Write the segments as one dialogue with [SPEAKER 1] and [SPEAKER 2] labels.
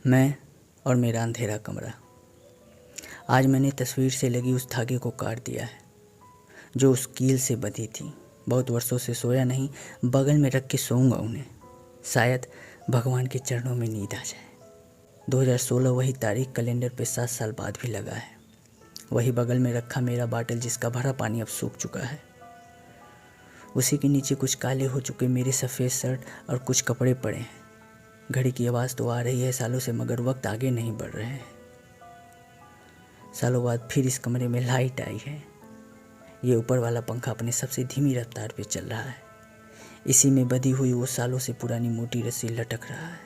[SPEAKER 1] मैं और मेरा अंधेरा कमरा। आज मैंने तस्वीर से लगी उस धागे को काट दिया है जो उस कील से बंधी थी। बहुत वर्षों से सोया नहीं, बगल में रख के सोऊंगा उन्हें। शायद भगवान के चरणों में नींद आ जाए। 2016 वही तारीख कैलेंडर पे 7 साल बाद भी लगा है। वही बगल में रखा मेरा बाटल जिसका भरा पानी अब सूख चुका है। उसी के नीचे कुछ काले हो चुके मेरे सफ़ेद शर्ट और कुछ कपड़े पड़े हैं। घड़ी की आवाज़ तो आ रही है सालों से, मगर वक्त आगे नहीं बढ़ रहे हैं। सालों बाद फिर इस कमरे में लाइट आई है। ये ऊपर वाला पंखा अपने सबसे धीमी रफ्तार पे चल रहा है। इसी में बंधी हुई वो सालों से पुरानी मोटी रस्सी लटक रहा है।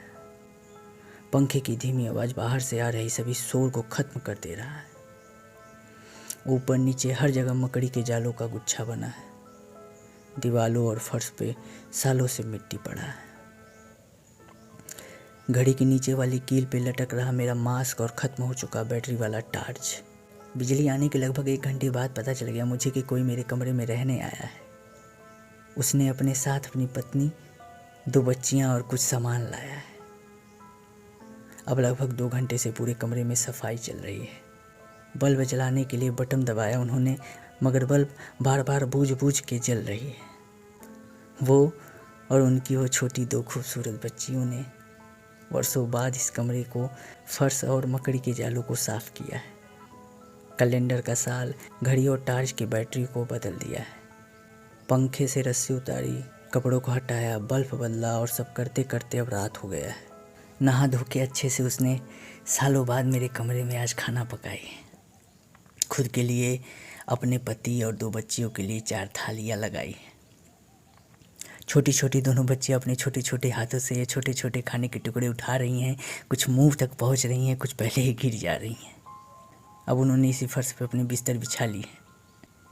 [SPEAKER 1] पंखे की धीमी आवाज़ बाहर से आ रही सभी शोर को ख़त्म कर दे रहा है। ऊपर नीचे हर जगह मकड़ी के जालों का गुच्छा बना है। दीवालों और फर्श पे सालों से मिट्टी पड़ा है। घड़ी के नीचे वाली कील पे लटक रहा मेरा मास्क और ख़त्म हो चुका बैटरी वाला टार्च। बिजली आने के लगभग 1 घंटे बाद पता चल गया मुझे कि कोई मेरे कमरे में रहने आया है। उसने अपने साथ अपनी पत्नी, 2 बच्चियां और कुछ सामान लाया है। अब लगभग 2 घंटे से पूरे कमरे में सफाई चल रही है। बल्ब जलाने के लिए बटन दबाया उन्होंने, मगर बल्ब बार बार बूझ के जल रही है। वो और उनकी वो छोटी 2 खूबसूरत बच्चियों ने वर्षों बाद इस कमरे को, फर्श और मकड़ी के जालों को साफ किया है। कैलेंडर का साल, घड़ी और टार्च की बैटरी को बदल दिया है। पंखे से रस्सी उतारी, कपड़ों को हटाया, बल्ब बदला और सब करते करते अब रात हो गया है। नहा धो के अच्छे से उसने सालों बाद मेरे कमरे में आज खाना पकाई है। खुद के लिए, अपने पति और 2 बच्चियों के लिए 4 थालियाँ लगाई हैं। छोटी छोटी दोनों बच्चियाँ अपने छोटे छोटे हाथों से ये छोटे छोटे खाने के टुकड़े उठा रही हैं। कुछ मुंह तक पहुंच रही हैं, कुछ पहले ही गिर जा रही हैं। अब उन्होंने इसी फर्श पर अपने बिस्तर बिछा ली है।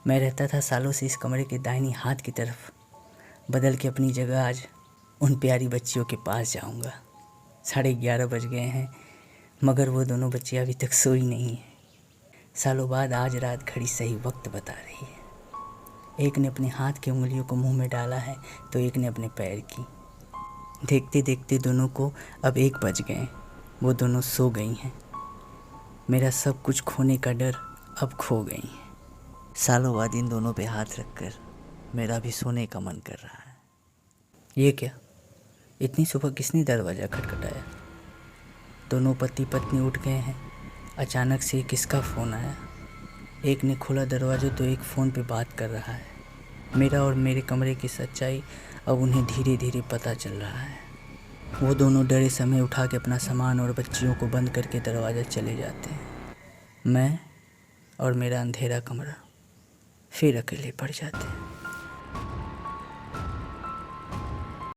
[SPEAKER 1] मैं रहता था सालों से इस कमरे के दाहिनी हाथ की तरफ, बदल के अपनी जगह आज उन प्यारी बच्चियों के पास जाऊंगा। 11:30 बज गए हैं, मगर वो दोनों बच्चियाँ अभी तक सोई नहीं हैं। सालों बाद आज रात घड़ी सही वक्त बता रही है। एक ने अपने हाथ की उंगलियों को मुंह में डाला है तो एक ने अपने पैर की। देखते देखते दोनों को अब 1 बज गए। वो दोनों सो गई हैं। मेरा सब कुछ खोने का डर अब खो गई है। सालों बाद इन दोनों पे हाथ रखकर मेरा भी सोने का मन कर रहा है। ये क्या, इतनी सुबह किसने दरवाज़ा खटखटाया? दोनों पति पत्नी उठ गए हैं। अचानक से किसका फ़ोन आया? एक ने खोला दरवाज़ा तो एक फ़ोन पे बात कर रहा है। मेरा और मेरे कमरे की सच्चाई अब उन्हें धीरे धीरे पता चल रहा है। वो दोनों डरे समय उठा के अपना सामान और बच्चियों को बंद करके दरवाज़ा चले जाते हैं। मैं और मेरा अंधेरा कमरा फिर अकेले पड़ जाते हैं।